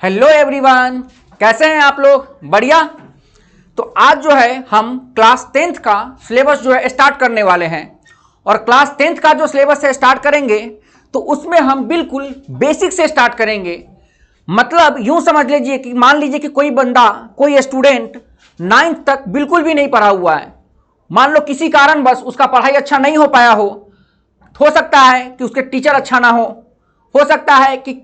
Hello everyone, कैसे हैं आप लोग? बढ़िया। तो आज जो है हम क्लास 10th का सिलेबस जो है स्टार्ट करने वाले हैं। और क्लास 10th का जो सिलेबस है स्टार्ट करेंगे तो उसमें हम बिल्कुल बेसिक से स्टार्ट करेंगे। मतलब यूं समझ लीजिए कि मान लीजिए कि कोई बंदा, कोई स्टूडेंट 9th तक बिल्कुल भी नहीं पढ़ा हुआ है। मान लो किसी कारणवश उसका पढ़ाई अच्छा नहीं हो पाया हो सकता है कि उसके टीचर अच्छा ना हो सकता है कि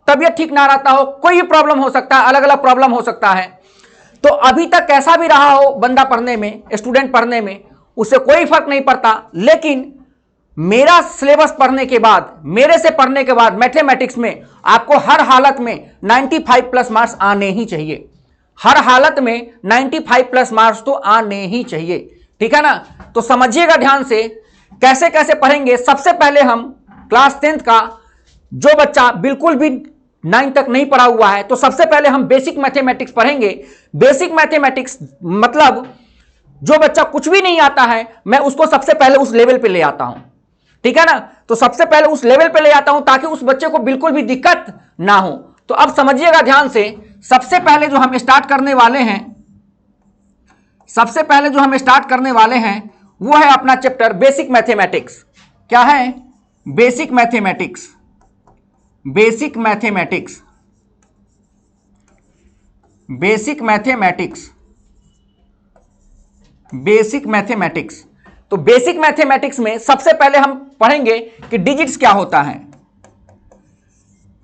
तबीयत ठीक ना रहता हो, कोई भी प्रॉब्लम हो सकता है, अलग अलग प्रॉब्लम हो सकता है। तो अभी तक कैसा भी रहा हो बंदा पढ़ने में, स्टूडेंट पढ़ने में, उससे कोई फर्क नहीं पड़ता। लेकिन मेरा सिलेबस पढ़ने के बाद, मेरे से पढ़ने के बाद मैथमेटिक्स में आपको हर हालत में 95 प्लस मार्क्स आने ही चाहिए। हर हालत में 95 प्लस मार्क्स तो आने ही चाहिए, ठीक है ना? तो समझिएगा ध्यान से कैसे कैसे पढ़ेंगे। सबसे पहले हम क्लास 10th का जो बच्चा बिल्कुल भी 9 तक नहीं पढ़ा हुआ है, तो सबसे पहले हम बेसिक मैथमेटिक्स पढ़ेंगे। बेसिक मैथमेटिक्स मतलब जो बच्चा कुछ भी नहीं आता है, मैं उसको सबसे पहले उस लेवल पे ले आता हूं, ठीक है ना? तो सबसे पहले उस लेवल पे ले आता हूं ताकि उस बच्चे को बिल्कुल भी दिक्कत ना हो। तो अब समझिएगा ध्यान से, सबसे पहले जो हम स्टार्ट करने वाले हैं, सबसे पहले जो हम स्टार्ट करने वाले हैं वो है अपना चैप्टर बेसिक मैथमेटिक्स। क्या है? Basic mathematics. Basic mathematics, basic mathematics, basic mathematics. तो बेसिक मैथमेटिक्स में सबसे पहले हम पढ़ेंगे कि डिजिट्स क्या होता है।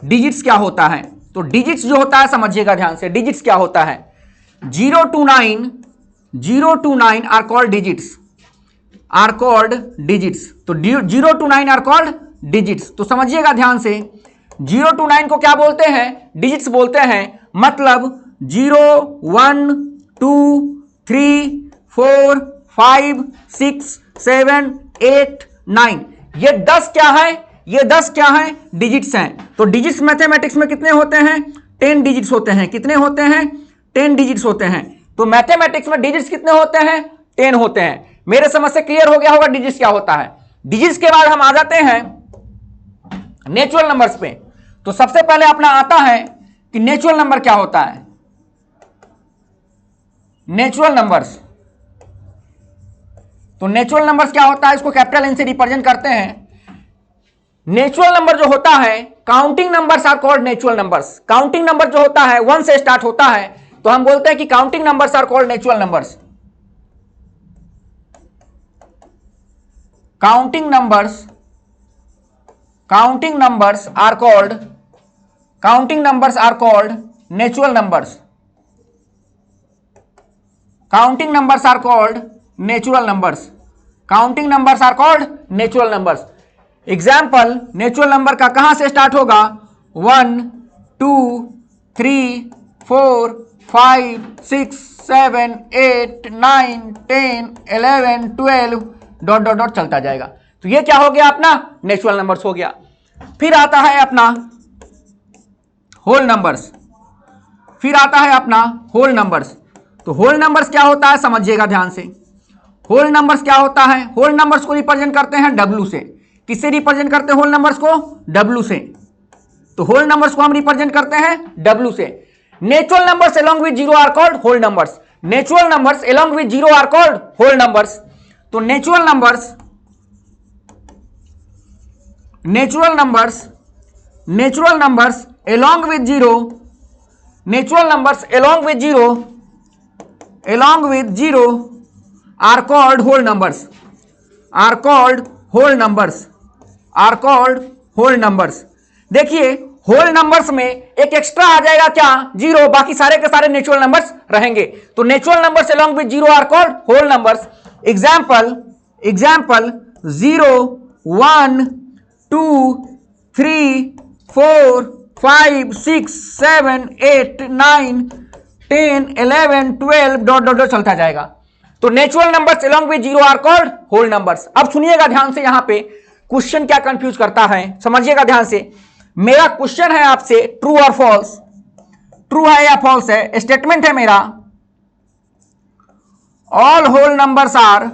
डिजिट्स क्या होता है? तो डिजिट्स जो होता है समझिएगा ध्यान से, डिजिट्स क्या होता है? 0 to 9, 0 to 9 are called digits, are called digits. तो 0 to 9 आर कॉल्ड डिजिट्स। तो समझिएगा ध्यान से, 0 to 9 को क्या बोलते हैं? डिजिट्स बोलते हैं। मतलब 0, 1, 2, 3, 4, 5, 6, 7, 8, 9, ये 10 क्या है? ये 10 क्या है? डिजिट्स हैं। तो डिजिट्स मैथमेटिक्स में कितने होते हैं? 10 डिजिट्स होते हैं। कितने होते हैं? 10 डिजिट्स होते हैं। तो मैथमेटिक्स में डिजिट्स कितने होते हैं? 10 होते हैं। मेरे समझ से क्लियर हो गया होगा डिजिट्स क्या होता है। डिजिट्स के बाद हम आ जाते हैं नेचुरल नंबर्स पे। तो सबसे पहले अपना आता है कि नेचुरल नंबर क्या होता है। नेचुरल नंबर्स, तो नेचुरल नंबर्स क्या होता है? इसको कैपिटल एन से रिप्रेजेंट करते हैं। नेचुरल नंबर जो होता है, counting numbers are called natural numbers. Counting number जो होता है 1 से स्टार्ट होता है, तो हम बोलते हैं कि counting numbers are called natural numbers. Counting numbers, counting numbers are called, counting numbers are called natural numbers. Counting numbers are called natural numbers. Counting numbers are called natural numbers. Example, natural number का कहां से start होगा? 1, 2, 3, 4, 5, 6, 7, 8, 9, 10, 11, 12 dot dot dot चलता जाएगा। तो ये क्या हो गया? अपना नेचुरल नंबर्स हो गया। फिर आता है अपना होल नंबर्स। फिर आता है अपना होल नंबर्स। तो होल नंबर्स क्या होता है समझिएगा ध्यान से। होल नंबर्स क्या होता है? होल नंबर्स को रिप्रेजेंट करते हैं W से। किससे रिप्रेजेंट करते हैं होल नंबर्स को? W से। तो होल नंबर्स को हम रिप्रेजेंट करते हैं W से। Natural numbers along with 0 are called whole numbers. Natural numbers along with 0 are called whole numbers. तो natural numbers, natural numbers, natural numbers along with 0, natural numbers along with 0, along with 0 are called whole numbers, are called whole numbers, are called whole numbers। देखिए whole numbers में एक extra आ जाएगा क्या? 0। बाकी सारे के सारे नेचुरल नंबर्स रहेंगे। तो natural numbers along with 0 are called whole numbers। Example, example 0, 1, 2, 3, 4, 5, 6, 7, 8, 9, 10, 11, 12 dot dot dot चलता जाएगा। तो natural numbers along with 0 are called whole numbers. अब सुनिएगा ध्यान से, यहां पे क्वेश्चन क्या कंफ्यूज करता है समझिएगा ध्यान से। मेरा क्वेश्चन है आपसे ट्रू और फॉल्स, ट्रू है या फॉल्स है। स्टेटमेंट है मेरा, all whole numbers are,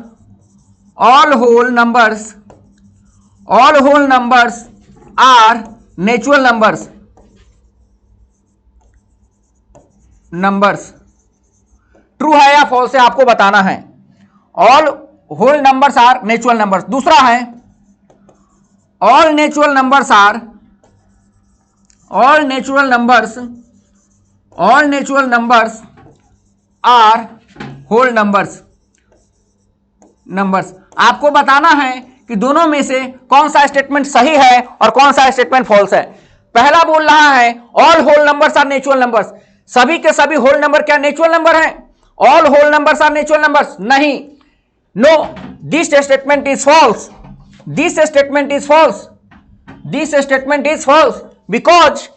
all whole numbers, all whole numbers are natural numbers, numbers true है या फॉल्स है आपको बताना है। All whole numbers are natural numbers. दूसरा है all natural numbers are whole numbers. आपको बताना है कि दोनों में से कौन सा स्टेटमेंट सही है और कौन सा स्टेटमेंट फॉल्स है। पहला बोल रहा है all whole numbers are natural numbers. सभी के सभी होल नंबर क्या नेचुरल नंबर हैं? All whole numbers are natural numbers नहीं। No, this statement is false. This statement is false because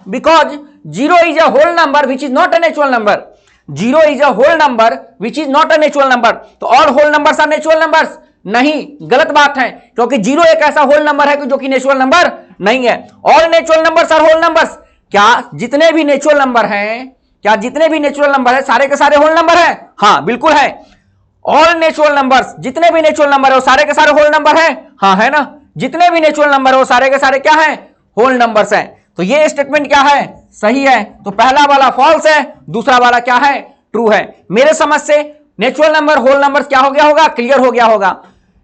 0 is a whole number which is not a natural number. 0 is a whole number which is not a natural number. तो all whole numbers are natural numbers नहीं, गलत बात है, क्योंकि 0 एक ऐसा whole number है जो कि नेचुरल नंबर नहीं है। All natural numbers are whole numbers. क्या जितने भी नेचुरल नंबर है सारे के सारे होल नंबर है? हाँ बिल्कुल है। ऑल नेचुरल नंबर्स, जितने भी नेचुरल नंबर है वो सारे के सारे होल नंबर है। हाँ है ना, जितने भी नेचुरल नंबर है वो सारे के सारे क्या है? होल नंबर्स हैं। तो ये स्टेटमेंट क्या है? सही है। तो पहला वाला फॉल्स है, दूसरा वाला क्या है? ट्रू है। मेरे समझ से नेचुरल नंबर होल नंबर्स क्या हो गया होगा? क्लियर हो गया होगा।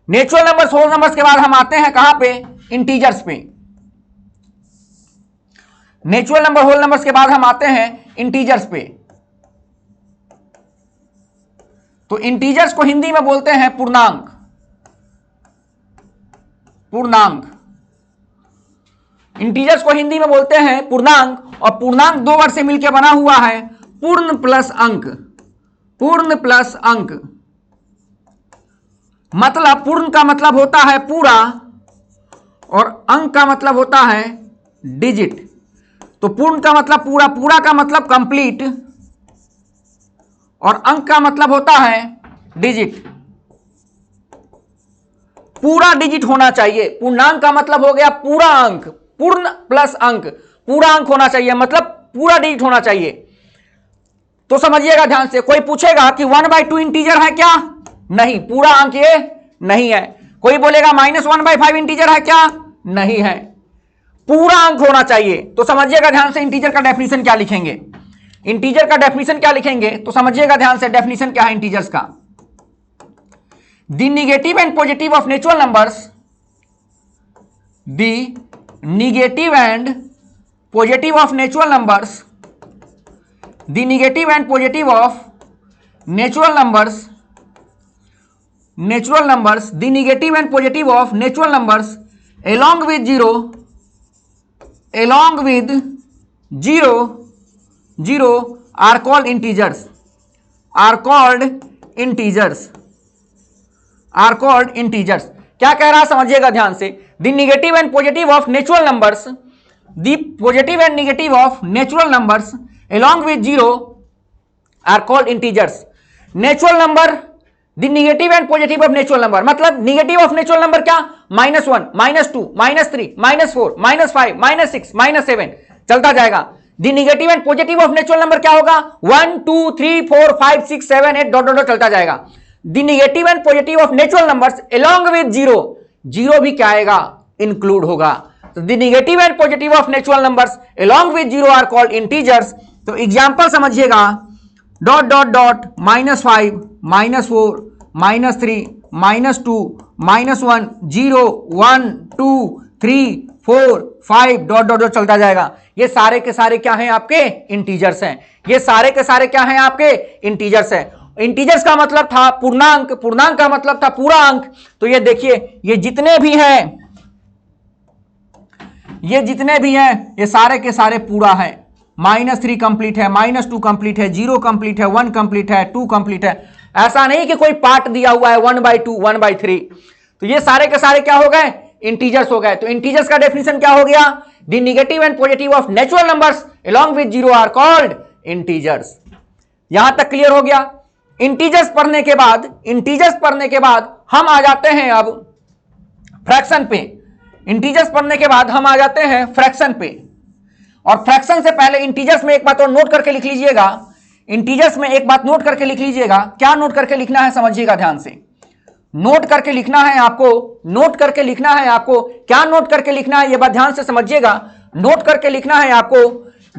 नेचुरल नंबर्स होल नंबर्स के बाद हम आते हैं कहां पे? इंटीजर्स पे। नेचुरल नंबर होल नंबर्स के बाद हम आते हैं इंटीजर्स पे। तो इंटीजर्स को हिंदी में बोलते हैं पूर्णांक। इंटीजर्स को हिंदी में बोलते हैं पूर्णांक, और पूर्णांक दो वर्ड से मिलकर बना हुआ है पूर्ण प्लस अंक। मतलब पूर्ण का मतलब होता है पूरा और अंक का मतलब होता है डिजिट। तो पूर्ण का मतलब पूरा, पूरा का मतलब कंप्लीट और अंक का मतलब होता है डिजिट। पूरा डिजिट होना चाहिए। पूर्णांक का मतलब हो गया पूरा अंक, पूर्ण प्लस अंक, पूरा अंक होना चाहिए, मतलब पूरा डिजिट होना चाहिए। तो समझिएगा ध्यान से। कोई पूछेगा कि 1/2 इंटीजर है क्या? नहीं, पूरा अंक ये नहीं है। कोई बोलेगा -1/5 इंटीजर है क्या? नहीं है, पूरा अंक होना चाहिए। तो समझिएगा ध्यान से इंटीजर का डेफिनेशन क्या लिखेंगे। तो समझिएगा ध्यान से डेफिनेशन क्या है इंटीजर्स का। The negative and positive of natural numbers, the negative and positive of natural numbers, the negative and positive of natural numbers, the negative and positive of natural numbers along with zero are called integers. क्या कह रहा है समझिएगा ध्यान से। The negative and positive of natural numbers, the positive and negative of natural numbers along with zero are called integers. Natural number, the negative and positive of natural number, मतलब negative of natural number क्या? -1, -2, -3, -4, -5, -6, -7 चलता जाएगा। The negative and positive of natural number क्या होगा? 1, 2, 3, 4, 5, 6, 7, 8 dot चलता जाएगा। The negative and positive of natural numbers along with zero भी क्या आएगा? इंक्लूड होगा। तो the negative and positive of natural numbers along with zero are called integers. तो एग्जांपल समझिएगा, -5, -4, -3, -2, -1, 0, 1, 2, 3, 4, 5 डॉट चलता जाएगा। ये सारे के सारे क्या हैं? आपके इंटीजर्स हैं। ये सारे के सारे क्या हैं? आपके इंटीजर्स हैं। इंटीजर्स का मतलब था पूर्णांक, पूर्णांक का मतलब था पूरा अंक। तो ये देखिए, ये जितने भी हैं ये सारे के सारे पूरा है। -3 कंप्लीट है, -2 कंप्लीट है, 0 कंप्लीट है, 1 कंप्लीट है, 2 कंप्लीट है। ऐसा नहीं कि कोई पार्ट दिया हुआ है 1/2, 1/3। तो ये सारे के सारे क्या हो गए? इंटीजर्स हो गए। तो इंटीजर्स का डेफिनेशन क्या हो गया? The negative and positive of natural numbers along with zero are called integers. यहां तक क्लियर हो गया। इंटीजर्स पढ़ने के बाद हम आ जाते हैं अब फ्रैक्शन पे। इंटीजर्स पढ़ने के बाद हम आ जाते हैं फ्रैक्शन पे। और फ्रैक्शन से पहले इंटीजर्स में एक बात और नोट करके लिख लीजिएगा। इंटीजर्स में एक बात नोट करके लिख लीजिएगा। क्या नोट करके लिखना है समझिएगा ध्यान से। नोट करके लिखना है आपको, क्या नोट करके लिखना है ये बात ध्यान से समझिएगा। नोट करके लिखना है आपको,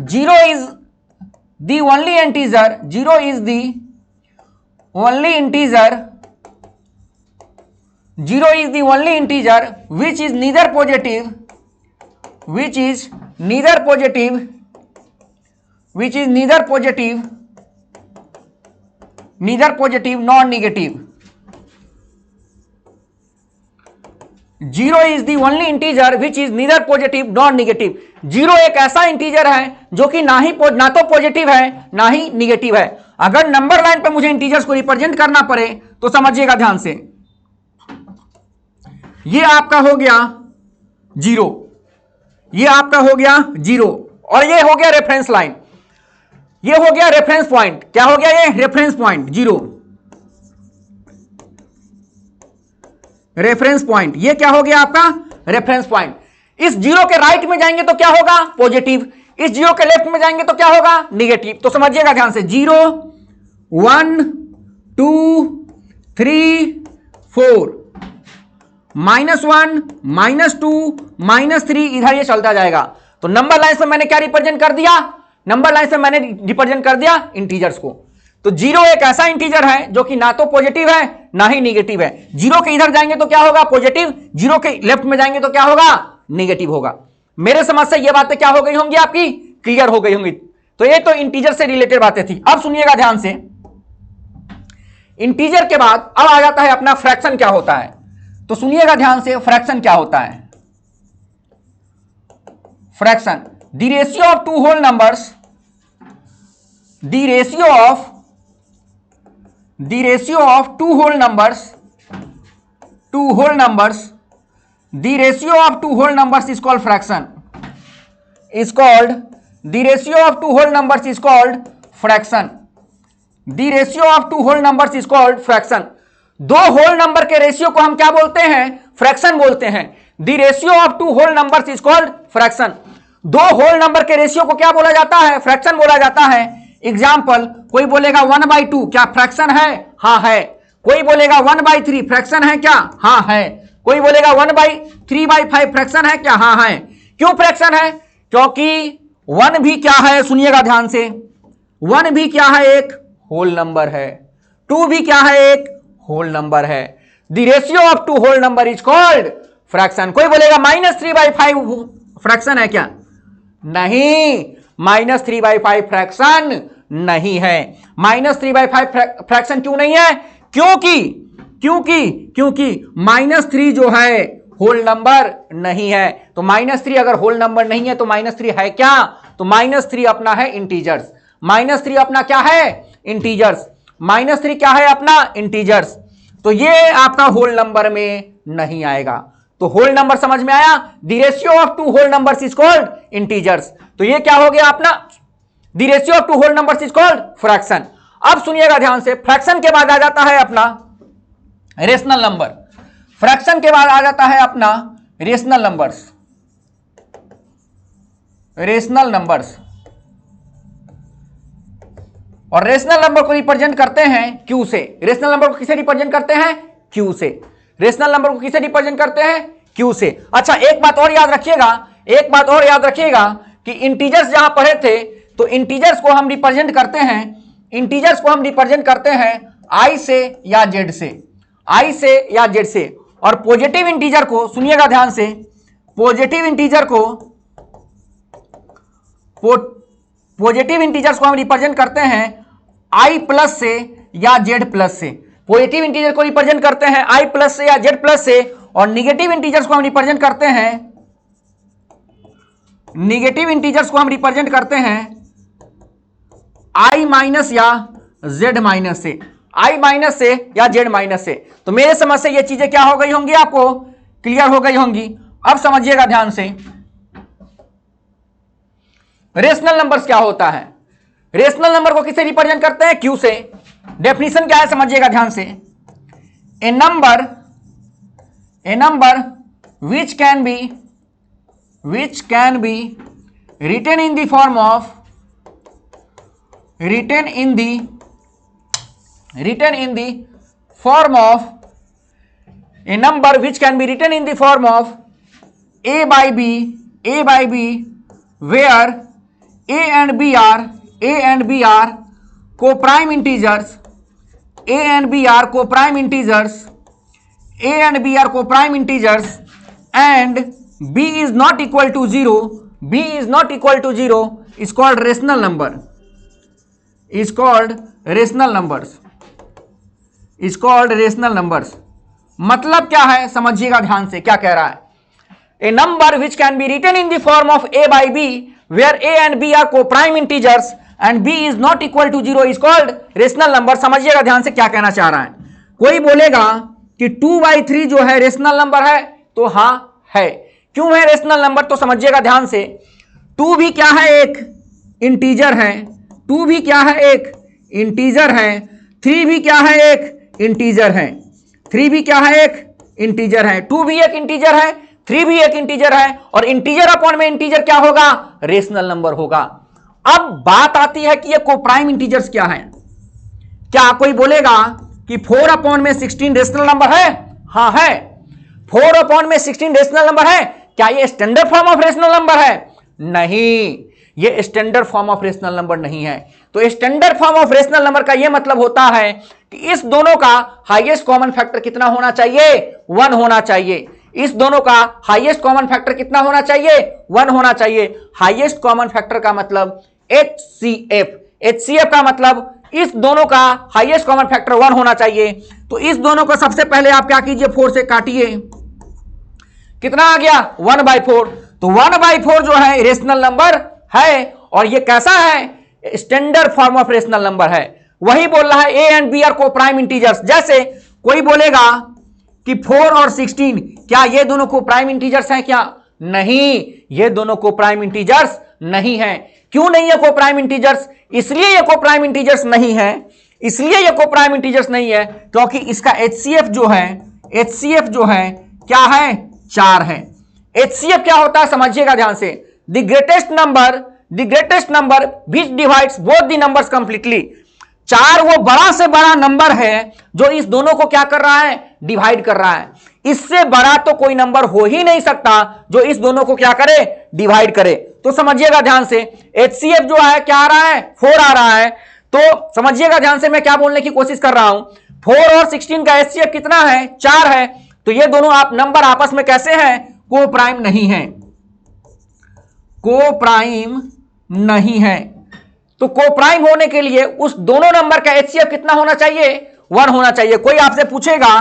0 is the only integer, 0 is the only integer, 0 is the only integer which is neither positive, which is neither positive, which is neither positive, neither positive nor negative. 0 is the only integer which is neither positive nor negative. 0 एक ऐसा integer है जो कि ना तो positive है ना ही negative है. अगर नंबर लाइन पे मुझे इंटीजर्स को रिप्रेजेंट करना पड़े तो समझिएगा ध्यान से, ये आपका हो गया 0, ये आपका हो गया 0 और ये हो गया रेफरेंस लाइन, ये हो गया रेफरेंस पॉइंट. क्या हो गया? ये रेफरेंस पॉइंट 0, रेफरेंस पॉइंट. ये क्या हो गया आपका? Reference point. इस 0 के राइट में जाएंगे तो क्या होगा? पॉजिटिव. इस 0 के लेफ्ट में जाएंगे तो क्या होगा? निगेटिव. तो समझिएगा ध्यान से, 0 1 2 3 4 -1 -2 -3 इधर ये चलता जाएगा. तो नंबर लाइन से मैंने क्या रिप्रेजेंट कर दिया? नंबर लाइन से मैंने रिप्रेजेंट कर दिया इंटीजर्स को. तो 0 एक ऐसा इंटीजर है जो कि ना तो पॉजिटिव है ना ही निगेटिव है. 0 के इधर जाएंगे तो क्या होगा? पॉजिटिव. 0 के लेफ्ट में जाएंगे तो क्या होगा? निगेटिव होगा. मेरे समझ से ये बातें क्या हो गई होंगी? आपकी क्लियर हो गई होंगी. तो ये तो इंटीजर से रिलेटेड बातें थी. अब सुनिएगा ध्यान से, इंटीजर के बाद अब आ जाता है अपना फ्रैक्शन क्या होता है. तो सुनिएगा ध्यान से, फ्रैक्शन क्या होता है? Fraction, the ratio of two whole numbers, the ratio of two whole numbers, the ratio of two whole numbers is called fraction, is called, the ratio of two whole numbers is called fraction, the ratio of two whole numbers is called fraction. दो whole number के ratio को हम क्या बोलते हैं? Fraction बोलते हैं. the ratio of two whole numbers is called fraction. दो होल नंबर के रेशियो को क्या बोला जाता है? फ्रैक्शन बोला जाता है. एग्जाम्पल, कोई बोलेगा 1/2 क्या फ्रैक्शन है? हाँ है. कोई बोलेगा 1/3 फ्रैक्शन है क्या? हाँ है. कोई बोलेगा 1/3/5 फ्रैक्शन है क्या? हाँ है. क्यों फ्रैक्शन है? क्योंकि 1 भी क्या है? सुनिएगा ध्यान से, 1 भी क्या है? एक होल नंबर है. 2 भी क्या है? एक होल नंबर है. The ratio of two whole number is called fraction. कोई बोलेगा -3/5 फ्रैक्शन है क्या? नहीं, -3/5 फ्रैक्शन नहीं है. -3/5 फ्रैक्शन क्यों नहीं है? क्योंकि -3 जो है होल नंबर नहीं है. तो -3 अगर होल नंबर नहीं है तो -3 है क्या? तो -3 अपना है इंटीजर्स. -3 अपना क्या है? इंटीजर्स. -3 क्या है अपना? इंटीजर्स. तो ये आपका होल नंबर में नहीं आएगा. तो होल नंबर समझ में आया? The ratio of two whole numbers is called integers. तो ये क्या हो गया अपना? The ratio of two whole numbers is called fraction. अब सुनिएगा ध्यान से, फ्रैक्शन के बाद आ जाता है अपना रेशनल नंबर. फ्रैक्शन के बाद आ जाता है अपना रेशनल नंबर्स. रेशनल नंबर्स, और रेशनल नंबर को रिप्रेजेंट करते हैं क्यू से. रेशनल नंबर को किसे रिप्रेजेंट करते हैं? क्यू से. रेशनल नंबर को किसे रिप्रेजेंट करते हैं? क्यू से. अच्छा, एक बात और याद रखिएगा, कि इंटीजर्स जहां पढ़े थे तो इंटीजर्स को हम रिप्रेजेंट करते हैं आई से या जेड से. और पॉजिटिव इंटीजर को, सुनिएगा ध्यान से, पॉजिटिव इंटीजर्स को हम रिप्रेजेंट करते हैं आई प्लस से या जेड प्लस से. पॉजिटिव इंटीजर को रिप्रेजेंट करते हैं आई प्लस से या जेड प्लस से, और निगेटिव इंटीजर्स को हम रिप्रेजेंट करते हैं आई माइनस या जेड माइनस से. आई माइनस से या जेड माइनस से. तो मेरे समझ से ये चीजें क्या हो गई होंगी? आपको क्लियर हो गई होंगी. अब समझिएगा ध्यान से, रेशनल नंबर्स क्या होता है? रेशनल नंबर को किसे रिप्रेजेंट करते हैं? क्यू से. डेफिनेशन क्या है? समझिएगा ध्यान से, a number which can be written in the form of a number which can be written in the form of a by b, where a and b are a and b are coprime integers, a and b are coprime integers, a and b are coprime integers and b is not equal to zero, b is not equal to zero is called rational number, is called rational numbers, is called rational numbers. मतलब क्या है समझिएगा ध्यान से, क्या कह रहा है, a number which can be written in the form of a by b where a and b are coprime integers and b is not equal to zero is called rational number. समझिएगा ध्यान से क्या कहना चाह रहा है। कोई बोलेगा कि 2/3 जो है रेशनल नंबर है, तो हां है। क्यों है रेशनल नंबर, तो समझिएगा ध्यान से। 2 भी क्या है, एक इंटीजर है, 2 भी क्या है, एक इंटीजर है, 3 भी क्या है, एक इंटीजर है, 3 भी क्या है, एक इंटीजर है, 2 भी एक इंटीजर है, 3 भी एक इंटीजर है, और इंटीजर अपॉन में इंटीजर क्या होगा, रेशनल नंबर होगा। अब बात आती है कि ये कोप्राइम इंटीजर्स क्या है। क्या कोई बोलेगा कि 4 अपॉन में 16 रेशनल नंबर है? हां है। 4 अपॉन में 16 रेशनल नंबर है। क्या ये standard form of rational number है? नहीं, ये standard form of rational number नहीं है। तो standard form of rational number का ये मतलब होता है कि इस दोनों का हाईएस्ट कॉमन फैक्टर कितना होना चाहिए, 1 होना चाहिए। इस दोनों का हाईएस्ट कॉमन फैक्टर कितना होना चाहिए, 1 होना चाहिए। हाईएस्ट कॉमन फैक्टर का मतलब HCF, HCF का मतलब इस दोनों का हाईएस्ट कॉमन फैक्टर 1 होना चाहिए। तो इस दोनों को सबसे पहले आप क्या कीजिए, 4 से काटिए, कितना आ गया, 1/4। तो 1/4 जो है रेशनल नंबर है, और ये कैसा है, standard form of rational number है। वही बोल रहा है ए and b are coprime integers. जैसे कोई बोलेगा कि 4 और 16 क्या ये दोनों को प्राइम इंटीजर्स हैं क्या? नहीं, ये दोनों को प्राइम इंटीजर्स नहीं है। क्यों नहीं है को प्राइम इंटीजर्स? इसलिए ये को प्राइम इंटीजर्स नहीं है, इसलिए ये को प्राइम इंटीजर्स नहीं है क्योंकि इसका HCF जो है, HCF जो है क्या है, 4 है। HCF क्या होता है समझिएगा ध्यान से, the greatest number which divides both the numbers completely. 4 वो बड़ा से बड़ा नंबर है जो इस दोनों को क्या कर रहा है, डिवाइड कर रहा है। इससे बड़ा तो कोई नंबर हो ही नहीं सकता जो इस दोनों को क्या करे, डिवाइड करे। तो समझिएगा ध्यान से, HCF जो है क्या आ रहा है, 4 आ रहा है। तो समझिएगा ध्यान से मैं क्या बोलने की कोशिश कर रहा हूं, 4 और 16 का HCF कितना है, 4 है। तो ये दोनों आप नंबर आपस में कैसे हैं, को प्राइम नहीं है, को प्राइम नहीं है। तो को प्राइम होने के लिए उस दोनों नंबर का HCF कितना होना चाहिए, 1 होना चाहिए। कोई आपसे पूछेगा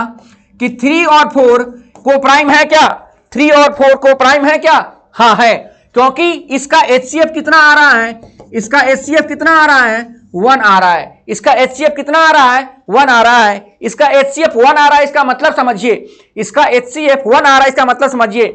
कि 3 और 4 को प्राइम है क्या, 3 और 4 को प्राइम है क्या? हां है, क्योंकि इसका HCF कितना आ रहा है, इसका HCF कितना आ रहा है, 1 आ रहा है। इसका HCF कितना आ रहा है, 1 आ रहा है। इसका HCF 1 आ रहा है, इसका मतलब समझिए, इसका HCF 1 आ रहा है, इसका मतलब समझिए,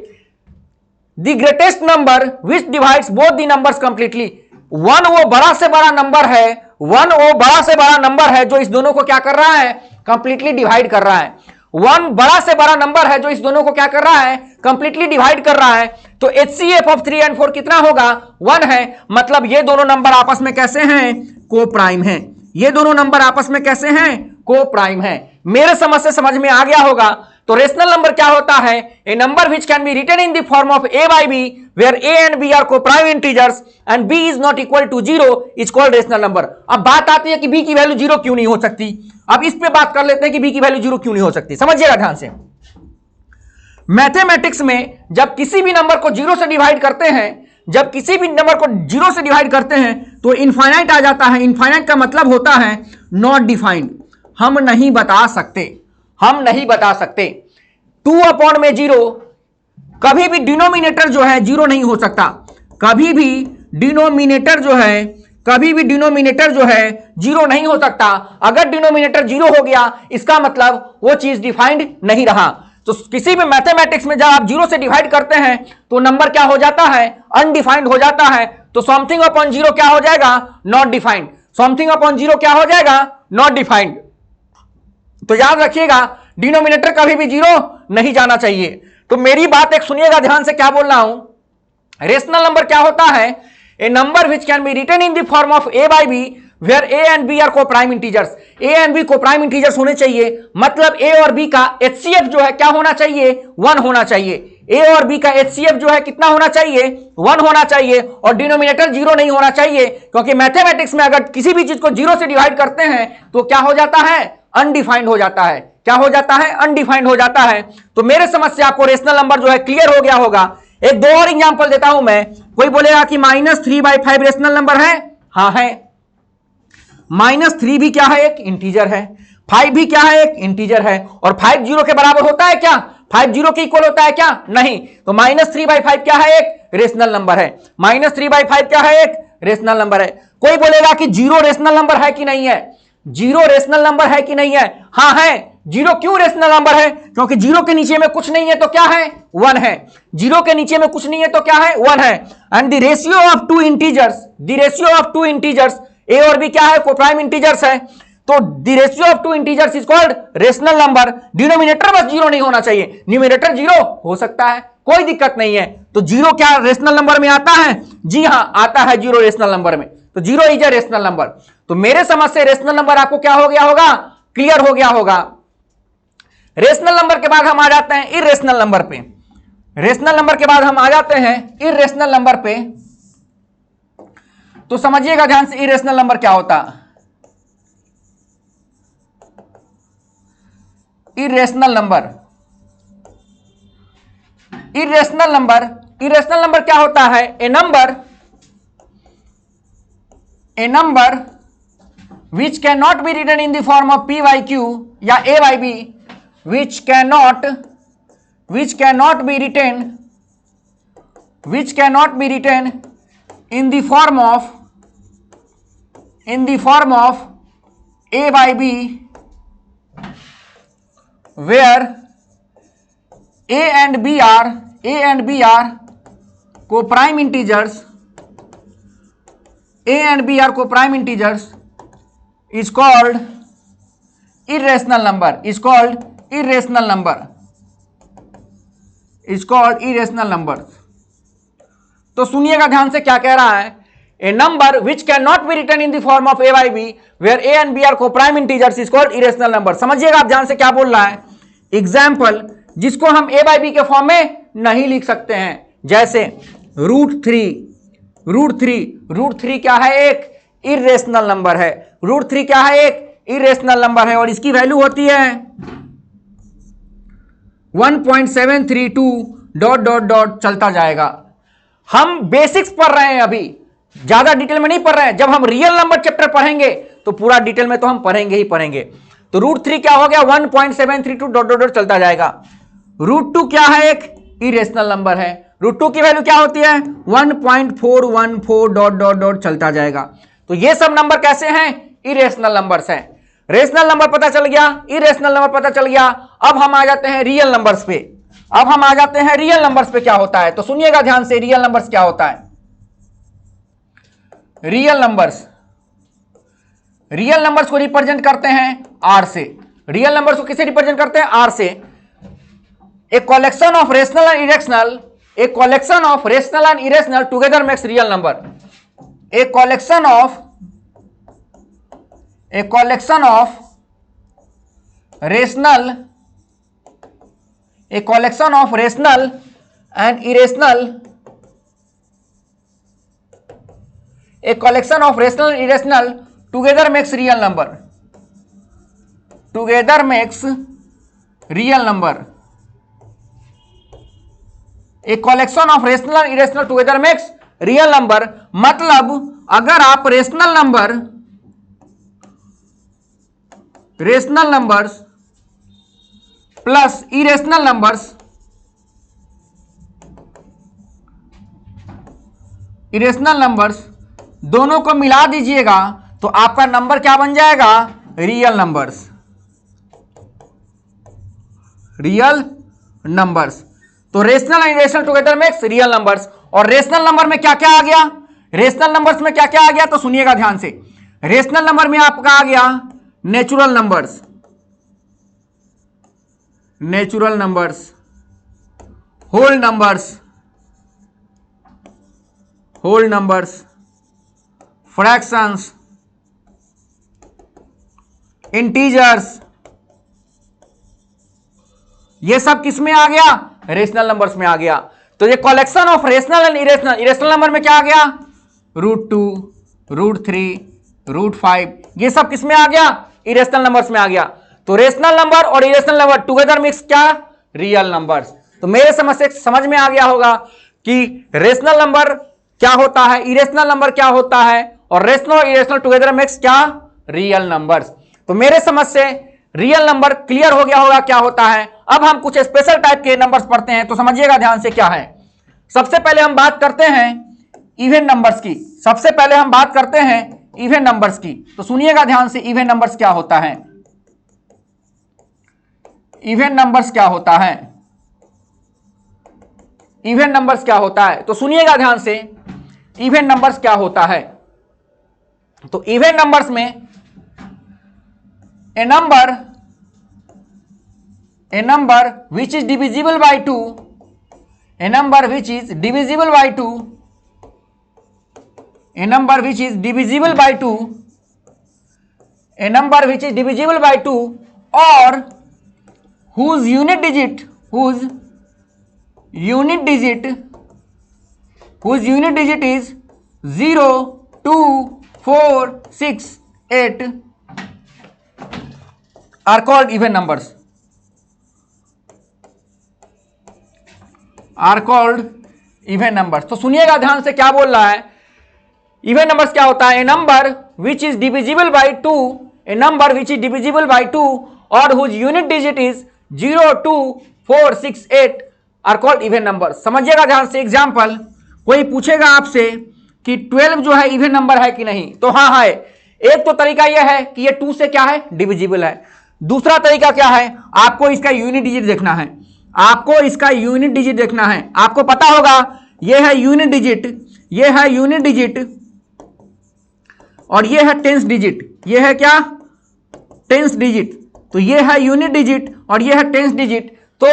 the greatest number which divides both the numbers completely. 1 वो बड़ा से बड़ा नंबर है, 1 वो बड़ा से बड़ा नंबर है जो इस दोनों को क्या कर रहा है, कंप्लीटली डिवाइड कर रहा है। 1 बड़ा से बड़ा नंबर है जो इस दोनों को क्या कर रहा है, कंप्लीटली डिवाइड कर रहा है। तो HCF ऑफ 3 एंड 4 कितना होगा, 1 है। मतलब ये दोनों नंबर आपस में कैसे हैं, को प्राइम हैं। ये दोनों नंबर आपस में कैसे हैं, को प्राइम हैं। मेरे समझ से समझ में आ गया होगा। तो रेशनल नंबर क्या होता है, a number which can be written in the form of A by B where A and B are coprime integers and B is not equal to 0 is called rational number. अब बात आती है कि B की value 0 क्यों नहीं हो सकती। अब इस पे बात कर लेते हैं कि B की वैल्यू 0 क्यों नहीं हो सकती। समझिएगा ध्यान से, मैथमेटिक्स में जब किसी भी नंबर को 0 से डिवाइड करते हैं, जब किसी भी नंबर को 0 से डिवाइड करते हैं तो इनफाइनाइट आ जाता है। इनफाइनाइट का मतलब होता है नॉट डिफाइंड, हम नहीं बता सकते, हम नहीं बता सकते। 2 अपॉन में 0, कभी भी डिनोमिनेटर जो है 0 नहीं हो सकता। कभी भी डिनोमिनेटर जो है, कभी भी डिनोमिनेटर जो है 0 नहीं हो सकता। अगर डिनोमिनेटर 0 हो गया इसका मतलब वो चीज डिफाइंड नहीं रहा। तो किसी भी मैथमेटिक्स में जब आप 0 से डिवाइड करते हैं तो नंबर क्या हो जाता है, अनडिफाइंड हो जाता है। तो समथिंग अपॉन 0 क्या हो जाएगा, नॉट डिफाइंड। समथिंग अपॉन 0 क्या हो जाएगा, नॉट डिफाइंड। तो याद रखिएगा डिनोमिनेटर कभी भी 0 नहीं जाना चाहिए। तो मेरी बात एक सुनिएगा ध्यान से, क्या बोल रहा हूं। रेशनल नंबर क्या होता है, a number which can be written in the form of A by B where A and B are coprime integers. A and B coprime integers होने चाहिए। मतलब A और B का HCF जो है क्या होना चाहिए, 1 होना चाहिए। ए और बी का HCF जो है कितना होना चाहिए, 1 होना चाहिए, और डिनोमिनेटर 0 नहीं होना चाहिए, क्योंकि मैथमेटिक्स में अगर किसी भी चीज को 0 से डिवाइड करते हैं तो क्या हो जाता है, अनडिफाइंड हो जाता है। क्या हो जाता है, अनडिफाइंड हो जाता है। तो मेरे समझ से आपको रेशनल नंबर जो है क्लियर हो गया होगा। एक दो और एग्जांपल देता हूं मैं। कोई बोलेगा कि -3/5 रेशनल नंबर है, हाँ है। -3 भी क्या है, एक इंटीजर है। 5 भी क्या है, एक इंटीजर है। और 5 0 के बराबर होता है क्या, 5 0 के इक्वल होता है क्या, नहीं। तो -3/5 क्या है, एक रेशनल नंबर है। -3/5 क्या है, एक रेशनल नंबर है। कोई बोलेगा कि 0 रेशनल नंबर है कि नहीं है, 0 रेशनल नंबर है कि नहीं है, हाँ है। 0 क्यों रेशनल नंबर है, क्योंकि 0 के नीचे में कुछ नहीं है तो क्या है, 1 है। 0 के नीचे में कुछ नहीं है तो क्या है, 1 है। And the ratio of two integers, the ratio of two integers, a और बी क्या है, कोप्राइम इंटीजर्स है। तो the ratio of two integers is called rational number. Denominator बस 0 नहीं होना चाहिए, न्यूमरेटर 0 हो सकता है, कोई दिक्कत नहीं है। तो 0 क्या रेशनल नंबर में आता है, जी हां आता है 0 रेशनल नंबर में। तो 0 इज ए रेशनल नंबर। तो मेरे समझ से रेशनल नंबर आपको क्या हो गया होगा, क्लियर हो गया होगा। रेशनल नंबर के बाद हम आ जाते हैं इर्रेशनल नंबर पे। रेशनल नंबर के बाद हम आ जाते हैं इर्रेशनल नंबर पे। तो समझिएगा ध्यान से, इर्रेशनल नंबर क्या होता है। Irrational number, irrational number, irrational number क्या होता है, a number which cannot be written in the form of p by q या a by b, which cannot be written in the form of a by b, where a and b are co-prime integers, a and b are co-prime integers, is called irrational number, is called irrational number, is called irrational number। तो सुनिएगा ध्यान से क्या कह रहा है, a number which can not be written in the form of a by b where a and b are coprime integers is called irrational number. समझिएगा आप ध्यान से क्या बोल रहा है। एग्जाम्पल जिसको हम ए बाई बी के फॉर्म में नहीं लिख सकते हैं, जैसे √3 क्या है, एक इरेशनल नंबर है। √3 क्या है, एक इरेशनल नंबर है, और इसकी वैल्यू होती है 1.732 ... चलता जाएगा। हम बेसिक्स पढ़ रहे हैं, अभी ज्यादा डिटेल में नहीं पढ़ रहे हैं। जब हम रियल नंबर चैप्टर पढ़ेंगे तो पूरा डिटेल में तो हम पढ़ेंगे ही पढ़ेंगे। तो √3 क्या हो गया, 1.732 ... चलता जाएगा। √2 क्या है, एक इरेशनल नंबर है। √2 की वैल्यू क्या होती है, 1.414 ... चलता जाएगा। तो ये सब नंबर कैसे हैं, इरेशनल नंबर्स हैं। रेशनल नंबर पता चल गया, इरेशनल नंबर पता चल गया। अब हम आ जाते हैं रियल नंबर्स पे। अब हम आ जाते हैं रियल नंबर्स पे क्या होता है। तो सुनिएगा ध्यान से, रियल नंबर्स क्या होता है। रियल नंबर्स को रिप्रेजेंट करते हैं आर से। रियल नंबर्स को किसे रिप्रेजेंट करते हैं, आर से। A collection of rational and irrational, a collection of rational and irrational together makes real number. A collection of rational and irrational, a collection of rational and irrational together makes real number, together makes real number। a collection of rational and irrational together makes real number। मतलब अगर आप rational numbers plus irrational numbers दोनों को मिला दीजिएगा तो आपका number क्या बन जाएगा, रियल नंबर्स। तो rational and irrational together makes real numbers. और रेशनल नंबर में क्या क्या आ गया, रेशनल नंबर्स में क्या क्या आ गया, तो सुनिएगा ध्यान से। रेशनल नंबर में आपका आ गया natural numbers, whole numbers, fractions, integers, ये सब किस में आ गया, रेशनल नंबर्स में आ गया। तो ये collection of rational and irrational, irrational number में क्या आ गया, √2, √3, √5, ये सब किस में आ गया, इरेशनल नंबर्स में आ गया। तो रेशनल नंबर और इरेशनल नंबर टुगेदर मिक्स क्या, रियल नंबर्स। तो मेरे समझ में आ गया होगा कि रेशनल नंबर क्या होता है, इरेशनल नंबर क्या होता है, और रेशनल और इरेशनल टुगेदर मिक्स क्या, रियल नंबर्स। तो मेरे समझ से रियल नंबर क्लियर हो गया होगा क्या होता है। अब हम कुछ स्पेशल टाइप के नंबर्स पढ़ते हैं, तो समझिएगा ध्यान से क्या है। सबसे पहले हम बात करते हैं इवन नंबर्स की, सबसे पहले हम बात करते हैं इवन नंबर्स की। तो सुनिएगा ध्यान से, इवन नंबर्स क्या होता है, इवन नंबर्स क्या होता है, इवन नंबर्स क्या होता है। तो सुनिएगा ध्यान से, इवन नंबर्स क्या होता है। तो इवन नंबर्स में a number which is divisible by 2, a number which is divisible by 2, a number which is divisible by 2, a number which is divisible by 2, or whose unit digit is 0, 2, 4, 6, 8 are called even numbers, are called even numbers। तो सुनिएगा ध्यान से क्या बोल रहा है, even numbers क्या होता है, a number which is divisible by 2, a number which is divisible by 2 और whose unit digit is 0, 2, 4, 6, 8 are called even number. समझिएगा ध्यान से, एग्जाम्पल, कोई पूछेगा आपसे कि 12 जो है इवन नंबर है कि नहीं, तो हाँ है। एक तो तरीका यह है कि ये 2 से क्या है, डिविजिबल है। दूसरा तरीका क्या है, आपको इसका यूनिट डिजिट देखना है, आपको इसका यूनिट डिजिट देखना है। आपको पता होगा ये है यूनिट डिजिट, ये है यूनिट डिजिट, और ये है टेंस डिजिट, ये है क्या, टेंस डिजिट। तो ये है यूनिट डिजिट और ये है टेंस डिजिट। तो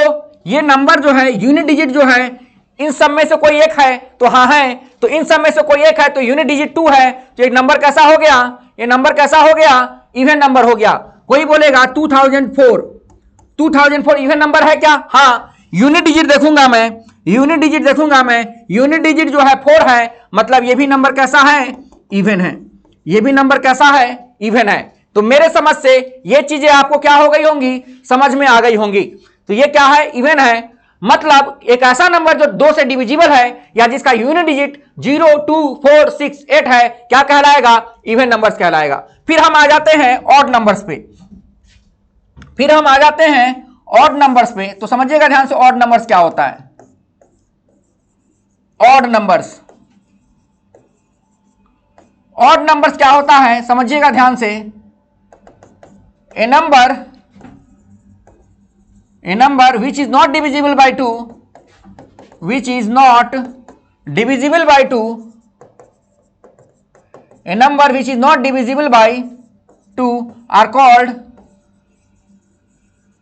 ये नंबर जो है, यूनिट डिजिट जो है, इन सब में से कोई एक है, तो हाँ है। तो इन सब में से कोई एक है, तो यूनिट डिजिट 2 है, तो एक नंबर कैसा हो गया, ये नंबर कैसा हो गया, इवन नंबर हो गया। कोई बोलेगा 2004 इवन नंबर है क्या, हाँ। यूनिट डिजिट देखूंगा मैं, यूनिट डिजिट देखूंगा मैं, यूनिट डिजिट जो है 4 है, मतलब ये भी नंबर कैसा है, इवन है, ये भी नंबर कैसा है, इवन है। तो मेरे समझ से ये चीजें आपको क्या हो गई होंगी, समझ में आ गई होंगी। तो ये क्या है, इवन है, मतलब एक ऐसा नंबर जो 2 से डिविजिबल है या जिसका यूनिट डिजिट 0, 2, 4, 6, 8 है, क्या कहलाएगा, इवन नंबर्स कहलाएगा। फिर हम आ जाते हैं ऑड नंबर्स पे, फिर हम आ जाते हैं ऑड नंबर्स पे। तो समझिएगा ध्यान से, ऑड नंबर्स क्या होता है, ऑड नंबर्स, ऑड नंबर्स क्या होता है, समझिएगा ध्यान से। A number which is not divisible by 2, which is not divisible by 2, a number which is not divisible by 2 are called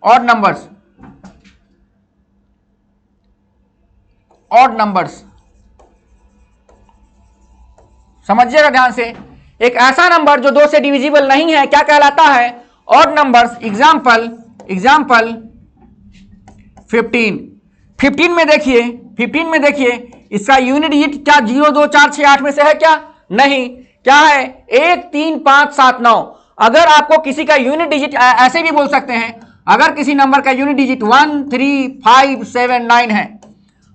odd numbers, odd numbers. समझिएगा ध्यान से, एक ऐसा नंबर जो 2 से डिविजिबल नहीं है क्या कहलाता है, ऑड नंबर्स। एग्जाम्पल 15 में देखिए, 15 में देखिए, इसका यूनिट डिजिट क्या 0, 2, 4, 6, 8 में से है क्या, नहीं। क्या है, 1, 3, 5, 7, 9। अगर आपको किसी का यूनिट डिजिट ऐसे भी बोल सकते हैं, अगर किसी नंबर का यूनिट डिजिट 1, 3, 5, 7, 9 है,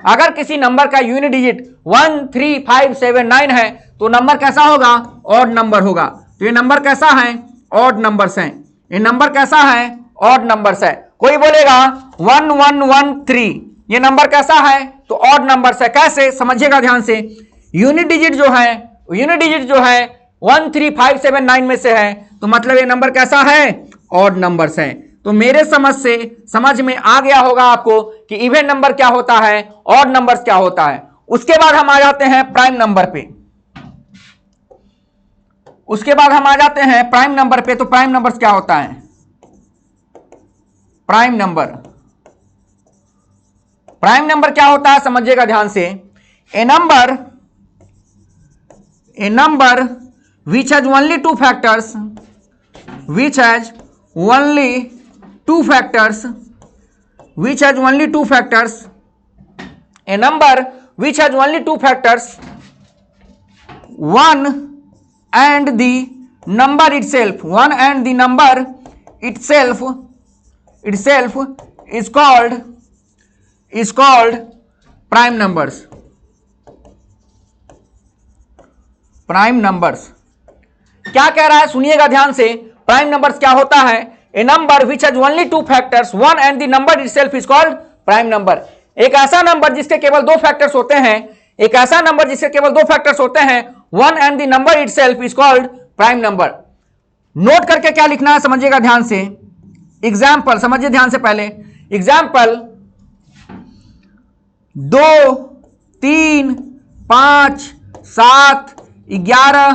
अगर किसी नंबर का यूनिट डिजिट 1, 3, 5, 7, 9 है, तो नंबर कैसा होगा, ऑड नंबर होगा। तो ये नंबर कैसा है, ऑड नंबर्स हैं, ये नंबर कैसा है, ऑड नंबर्स है। कोई बोलेगा 1, 1, 1, 3, ये नंबर कैसा है, तो ऑड नंबर्स है। कैसे, समझिएगा ध्यान से, यूनिट डिजिट जो है 1, 3, 5, 7, 9 में से है, तो मतलब ये नंबर कैसा है, ऑड नंबर्स है। तो मेरे समझ में आ गया होगा आपको कि इवन नंबर क्या होता है, ऑड नंबर्स क्या होता है। उसके बाद हम आ जाते हैं प्राइम नंबर पे, उसके बाद हम आ जाते हैं प्राइम नंबर पे। तो प्राइम नंबर्स क्या होता है, प्राइम नंबर, प्राइम नंबर क्या होता है, समझिएगा ध्यान से। A number which has only 2 factors, which has only 2 factors, which has only 2 factors A number which has only two factors, one and the number itself, one and the number itself is called prime numbers. Prime numbers क्या कह रहा है, सुनिएगा ध्यान से। Prime numbers क्या होता है? A number which has only two factors, one and the number itself is called prime number. एक ऐसा नंबर जिसके केवल दो फैक्टर्स होते हैं, एक ऐसा नंबर जिसके केवल दो फैक्टर्स होते हैं, one and the number itself is called prime number. Note करके क्या लिखना है समझिएगा ध्यान से। एग्जाम्पल समझिए ध्यान से पहले। एग्जाम्पल 2, 3, 5, 7, 11,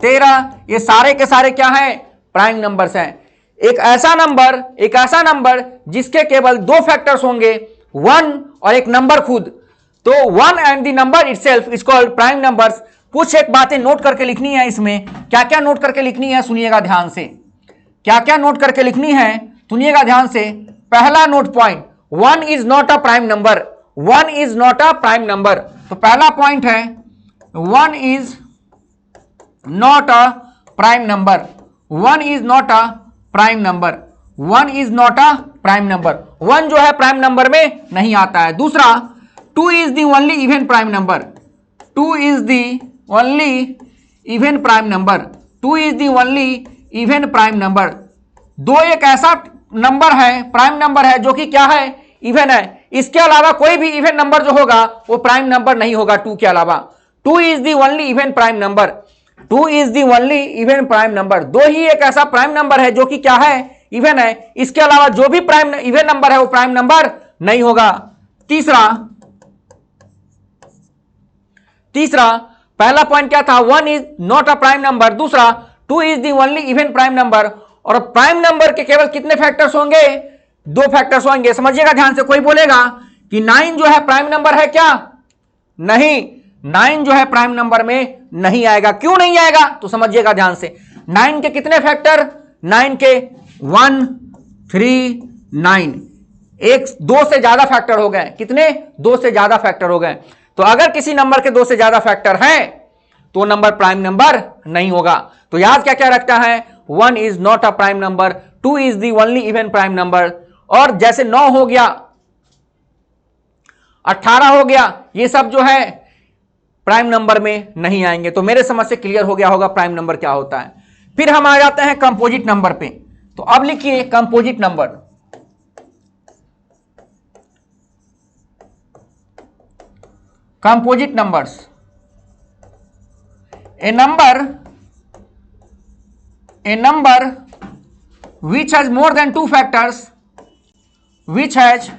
13 ये सारे के सारे क्या हैं? प्राइम नंबर्स हैं। एक ऐसा नंबर जिसके केवल दो फैक्टर्स होंगे, वन और एक नंबर खुद, तो one and the number itself is called prime numbers. कुछ एक बातें नोट करके लिखनी है इसमें। क्या क्या नोट करके लिखनी है सुनिएगा ध्यान से। क्या क्या नोट करके लिखनी है सुनिएगा ध्यान से। पहला note point, one is not a prime number, one is not a prime number. तो पहला पॉइंट है one is not a prime number, one is not a prime number, one is not a prime number. One जो है prime number में नहीं आता है। दूसरा, two is the only even prime number, to is the only even prime number, to is the only even prime number. दो एक ऐसा नंबर है, प्राइम नंबर है जो कि क्या है? इवन है। इसके अलावा कोई भी इवन नंबर जो होगा वो प्राइम नंबर नहीं होगा टू के अलावा। To is the only even prime number, to is the only even prime number. दो ही एक ऐसा प्राइम नंबर है जो कि क्या है? इवन है। इसके अलावा जो भी प्राइम इवन नंबर है वो प्राइम नंबर नहीं होगा। तीसरा पहला पॉइंट क्या था? One is not a prime number. दूसरा, two is the only even prime number. और प्राइम नंबर के केवल कितने फैक्टर्स होंगे? दो फैक्टर्स होंगे। समझिएगा ध्यान से। कोई बोलेगा कि 9 जो है प्राइम नंबर है क्या? नहीं, 9 जो है प्राइम नंबर में नहीं आएगा। क्यों नहीं आएगा? तो समझिएगा ध्यान से। 9 के कितने फैक्टर? 9 के 1, 3, 9। एक दो से ज्यादा फैक्टर हो गए। कितने? दो से ज्यादा फैक्टर हो गए। तो अगर किसी नंबर के दो से ज्यादा फैक्टर हैं तो नंबर प्राइम नंबर नहीं होगा। तो याद क्या क्या रखता है? 1 is not a prime number, 2 is the only even prime number. और जैसे 9 हो गया, 18 हो गया, ये सब जो है प्राइम नंबर में नहीं आएंगे। तो मेरे समझ से क्लियर हो गया होगा प्राइम नंबर क्या होता है। फिर हम आ जाते हैं कंपोजिट नंबर पे। तो अब लिखिए composite number. Composite numbers, a number which has more than two factors, which has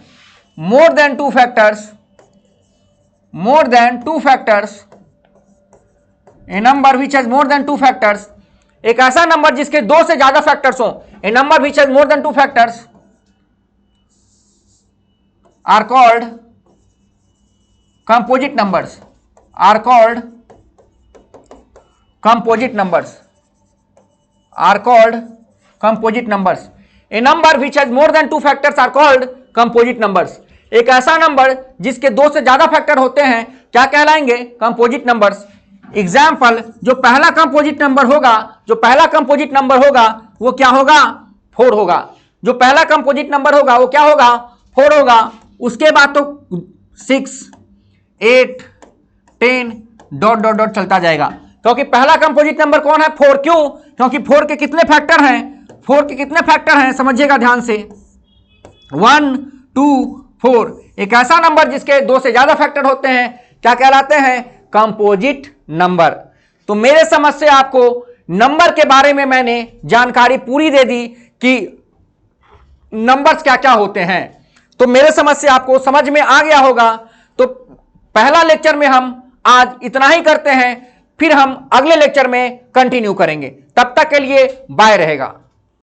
more than two factors, a number which has more than two factors, एक ऐसा नंबर जिसके दो से ज्यादा फैक्टर्स हो, a number which has more than two factors are called composite numbers, are called composite numbers, are called composite numbers. A number which has more than two factors are called composite numbers. एक ऐसा number जिसके दो से ज्यादा factor होते हैं क्या कहलाएंगे? Composite numbers. एग्जाम्पल, जो पहला कंपोजिट नंबर होगा वो क्या होगा? 4 होगा। जो पहला कंपोजिट नंबर होगा वो क्या होगा? 4 होगा। उसके बाद तो 6, 8, 10 डॉट डॉट डॉट चलता जाएगा। क्योंकि पहला कंपोजिट नंबर कौन है? 4। क्यों? क्योंकि 4 के कितने फैक्टर हैं? 4 के कितने फैक्टर हैं समझिएगा ध्यान से। 1, 2, 4। एक ऐसा नंबर जिसके दो से ज्यादा फैक्टर होते हैं क्या कहलाते हैं? Composite number. तो मेरे समझ से आपको नंबर के बारे में मैंने जानकारी पूरी दे दी कि नंबर्स क्या क्या होते हैं। तो मेरे समझ से आपको समझ में आ गया होगा। तो पहला लेक्चर में हम आज इतना ही करते हैं, फिर हम अगले लेक्चर में कंटिन्यू करेंगे। तब तक के लिए बाय रहेगा।